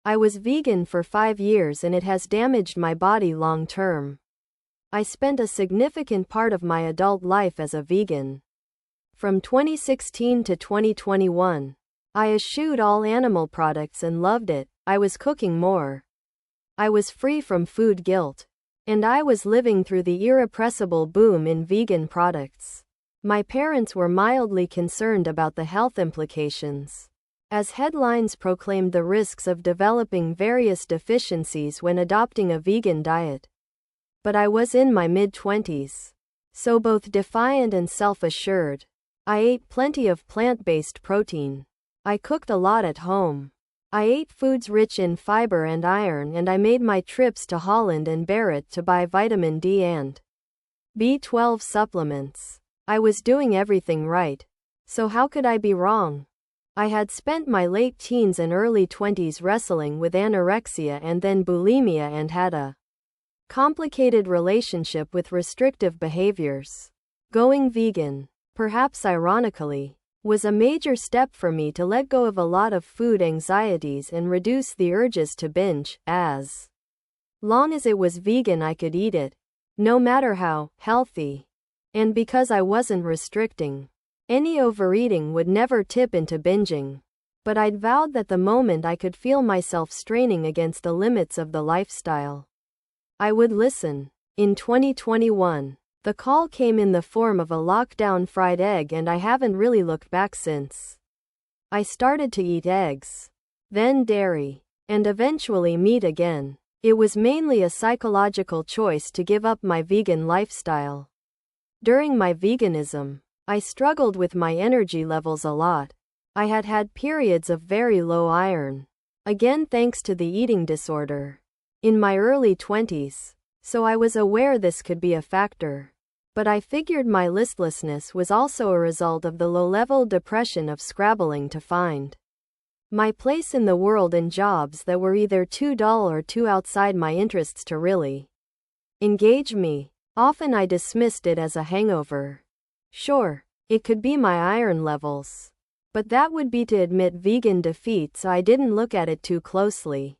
I was vegan for 5 years and it has damaged my body long term. I spent a significant part of my adult life as a vegan. From 2016 to 2021, I eschewed all animal products and loved it. I was cooking more. I was free from food guilt. And I was living through the irrepressible boom in vegan products. My parents were mildly concerned about the health implications, as headlines proclaimed the risks of developing various deficiencies when adopting a vegan diet. But I was in my mid-20s, so both defiant and self-assured. I ate plenty of plant-based protein. I cooked a lot at home. I ate foods rich in fiber and iron, and I made my trips to Holland and Barrett to buy vitamin D and B12 supplements. I was doing everything right. So how could I be wrong? I had spent my late teens and early 20s wrestling with anorexia and then bulimia and had a complicated relationship with restrictive behaviors. Going vegan, perhaps ironically, was a major step for me to let go of a lot of food anxieties and reduce the urges to binge. As long as it was vegan, I could eat it, no matter how healthy. And because I wasn't restricting, any overeating would never tip into binging. But I'd vowed that the moment I could feel myself straining against the limits of the lifestyle, I would listen. In 2021, the call came in the form of a lockdown fried egg, and I haven't really looked back since. I started to eat eggs, then dairy, and eventually meat again. It was mainly a psychological choice to give up my vegan lifestyle. During my veganism, I struggled with my energy levels a lot. I had had periods of very low iron, again thanks to the eating disorder, in my early 20s, so I was aware this could be a factor. But I figured my listlessness was also a result of the low-level depression of scrabbling to find my place in the world in jobs that were either too dull or too outside my interests to really engage me. Often I dismissed it as a hangover. Sure, it could be my iron levels, but that would be to admit vegan defeat, so I didn't look at it too closely.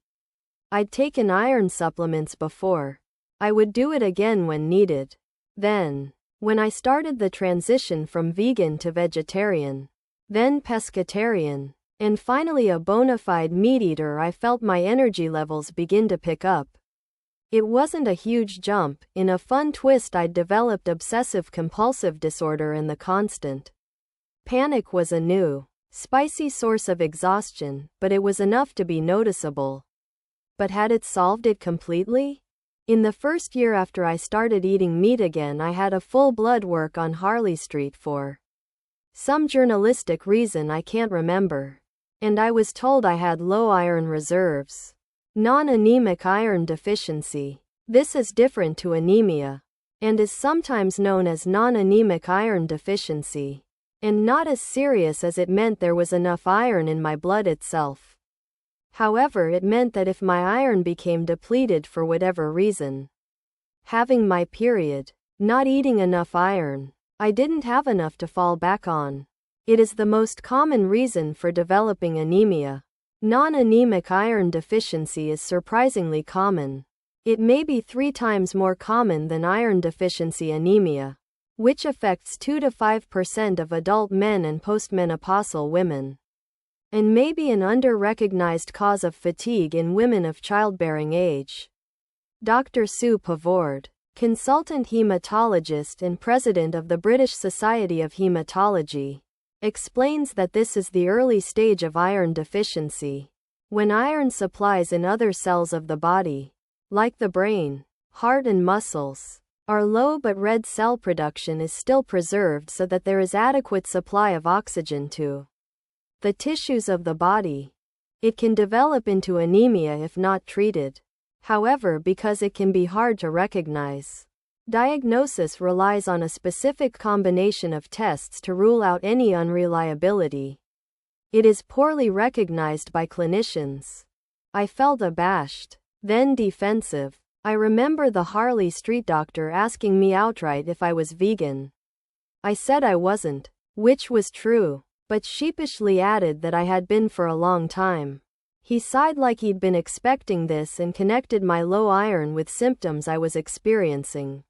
I'd taken iron supplements before. I would do it again when needed. Then, when I started the transition from vegan to vegetarian, then pescatarian, and finally a bona fide meat eater, I felt my energy levels begin to pick up. It wasn't a huge jump. In a fun twist, I'd developed obsessive-compulsive disorder, and the constant panic was a new, spicy source of exhaustion, but it was enough to be noticeable. But had it solved it completely? In the first year after I started eating meat again, I had a full blood work on Harley Street for some journalistic reason I can't remember. And I was told I had low iron reserves. Non-anemic iron deficiency. This is different to anemia, and is sometimes known as non-anemic iron deficiency, and not as serious, as it meant there was enough iron in my blood itself. However, it meant that if my iron became depleted for whatever reason, having my period, not eating enough iron, I didn't have enough to fall back on. It is the most common reason for developing anemia. Non-anemic iron deficiency is surprisingly common. It may be 3 times more common than iron deficiency anemia, which affects 2 to 5% of adult men and postmenopausal women, and may be an under-recognized cause of fatigue in women of childbearing age. Dr. Sue Pavord, consultant hematologist and president of the British Society of Hematology, explains that this is the early stage of iron deficiency, when iron supplies in other cells of the body, like the brain, heart and muscles, are low, but red cell production is still preserved so that there is adequate supply of oxygen to the tissues of the body. It can develop into anemia if not treated. However, because it can be hard to recognize, diagnosis relies on a specific combination of tests to rule out any unreliability. It is poorly recognized by clinicians. I felt abashed, then defensive. I remember the Harley Street doctor asking me outright if I was vegan. I said I wasn't, which was true, but sheepishly added that I had been for a long time. He sighed like he'd been expecting this and connected my low iron with symptoms I was experiencing.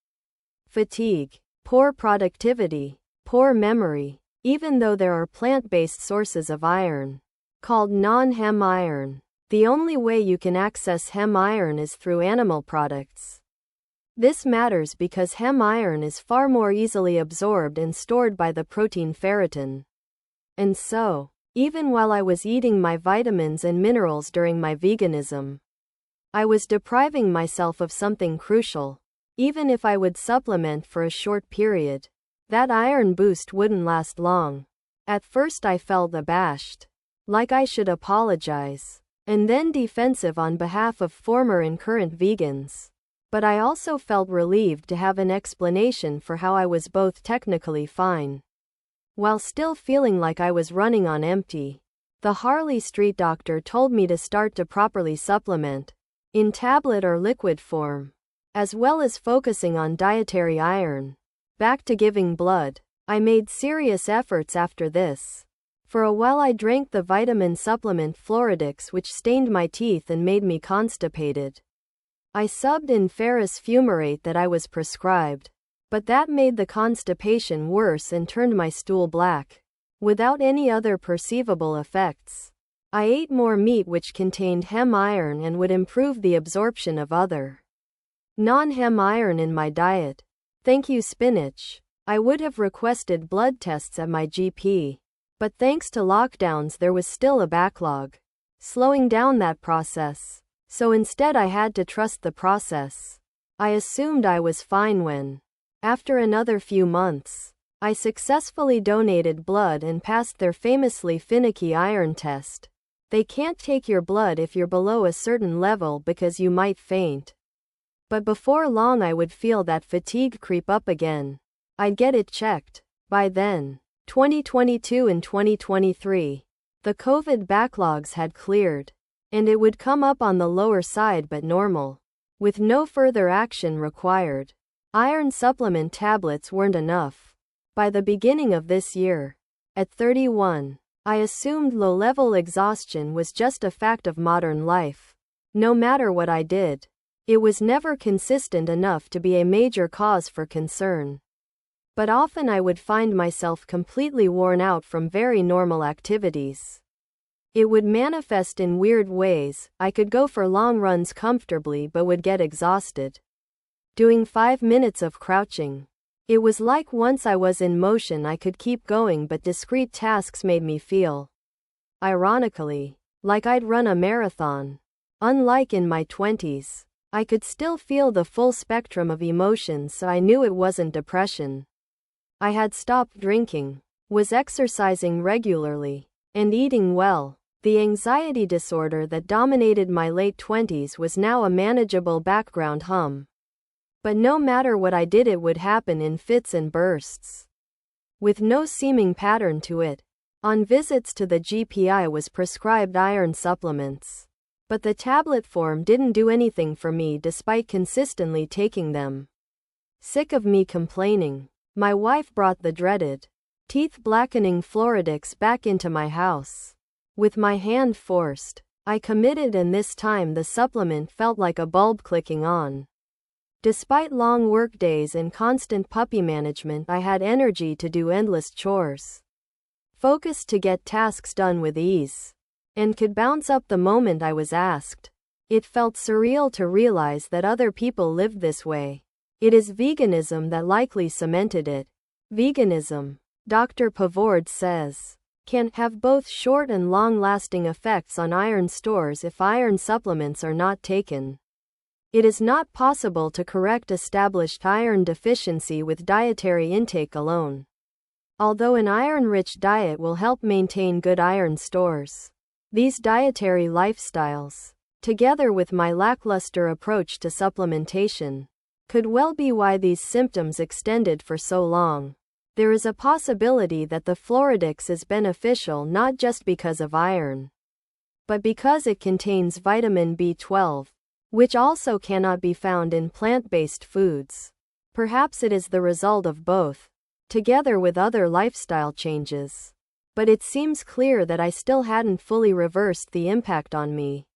Fatigue, poor productivity, poor memory, even though there are plant-based sources of iron, called non-hem iron. The only way you can access hem iron is through animal products. This matters because hem iron is far more easily absorbed and stored by the protein ferritin. And so, even while I was eating my vitamins and minerals during my veganism, I was depriving myself of something crucial. Even if I would supplement for a short period, that iron boost wouldn't last long. At first I felt abashed, like I should apologize, and then defensive on behalf of former and current vegans. But I also felt relieved to have an explanation for how I was both technically fine, while still feeling like I was running on empty. The Harley Street doctor told me to start to properly supplement, in tablet or liquid form, as well as focusing on dietary iron. Back to giving blood. I made serious efforts after this. For a while I drank the vitamin supplement Floridix, which stained my teeth and made me constipated. I subbed in ferrous fumarate that I was prescribed, but that made the constipation worse and turned my stool black, without any other perceivable effects. I ate more meat which contained hem iron and would improve the absorption of other non-hem iron in my diet. Thank you, spinach. I would have requested blood tests at my GP, but thanks to lockdowns there was still a backlog, slowing down that process. So instead I had to trust the process. I assumed I was fine when, after another few months, I successfully donated blood and passed their famously finicky iron test. They can't take your blood if you're below a certain level because you might faint. But before long I would feel that fatigue creep up again. I'd get it checked. By then, 2022 and 2023, the COVID backlogs had cleared, and it would come up on the lower side but normal, with no further action required. Iron supplement tablets weren't enough. By the beginning of this year, at 31, I assumed low-level exhaustion was just a fact of modern life. No matter what I did, it was never consistent enough to be a major cause for concern. But often I would find myself completely worn out from very normal activities. It would manifest in weird ways. I could go for long runs comfortably but would get exhausted doing 5 minutes of crouching. It was like once I was in motion I could keep going, but discrete tasks made me feel, ironically, like I'd run a marathon. Unlike in my 20s, I could still feel the full spectrum of emotions, so I knew it wasn't depression. I had stopped drinking, was exercising regularly, and eating well. The anxiety disorder that dominated my late 20s was now a manageable background hum. But no matter what I did, it would happen in fits and bursts, with no seeming pattern to it. On visits to the GP I was prescribed iron supplements, but the tablet form didn't do anything for me despite consistently taking them. Sick of me complaining, my wife brought the dreaded, teeth-blackening Floridix back into my house. With my hand forced, I committed, and this time the supplement felt like a bulb clicking on. Despite long workdays and constant puppy management, I had energy to do endless chores, focused to get tasks done with ease, and could bounce up the moment I was asked. It felt surreal to realize that other people lived this way. It is veganism that likely cemented it. Veganism, Dr. Pavord says, can have both short and long-lasting effects on iron stores if iron supplements are not taken. It is not possible to correct established iron deficiency with dietary intake alone. Although an iron-rich diet will help maintain good iron stores, these dietary lifestyles, together with my lackluster approach to supplementation, could well be why these symptoms extended for so long. There is a possibility that the Floridix is beneficial not just because of iron, but because it contains vitamin B12, which also cannot be found in plant-based foods. Perhaps it is the result of both, together with other lifestyle changes. But it seems clear that I still hadn't fully reversed the impact on me.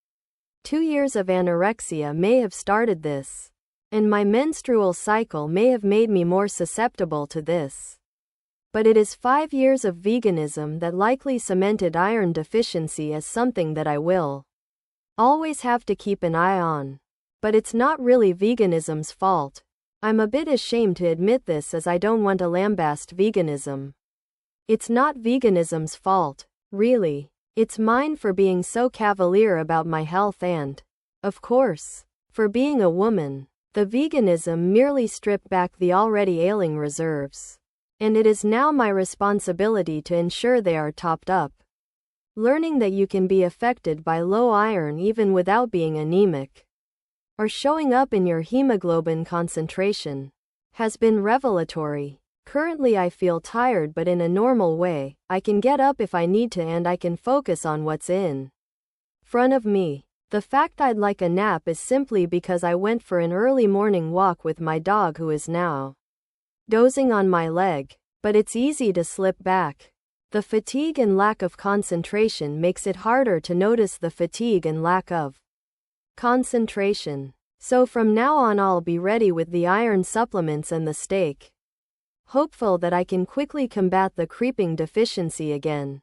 2 years of anorexia may have started this. And my menstrual cycle may have made me more susceptible to this. But it is 5 years of veganism that likely cemented iron deficiency as something that I will always have to keep an eye on. But it's not really veganism's fault. I'm a bit ashamed to admit this, as I don't want to lambaste veganism. It's not veganism's fault, really. It's mine for being so cavalier about my health and, of course, for being a woman. The veganism merely stripped back the already ailing reserves. And it is now my responsibility to ensure they are topped up. Learning that you can be affected by low iron even without being anemic, or showing up in your hemoglobin concentration, has been revelatory. Currently I feel tired, but in a normal way. I can get up if I need to, and I can focus on what's in front of me. The fact I'd like a nap is simply because I went for an early morning walk with my dog, who is now dozing on my leg. But it's easy to slip back. The fatigue and lack of concentration makes it harder to notice the fatigue and lack of concentration. So from now on I'll be ready with the iron supplements and the steak, hopeful that I can quickly combat the creeping deficiency again.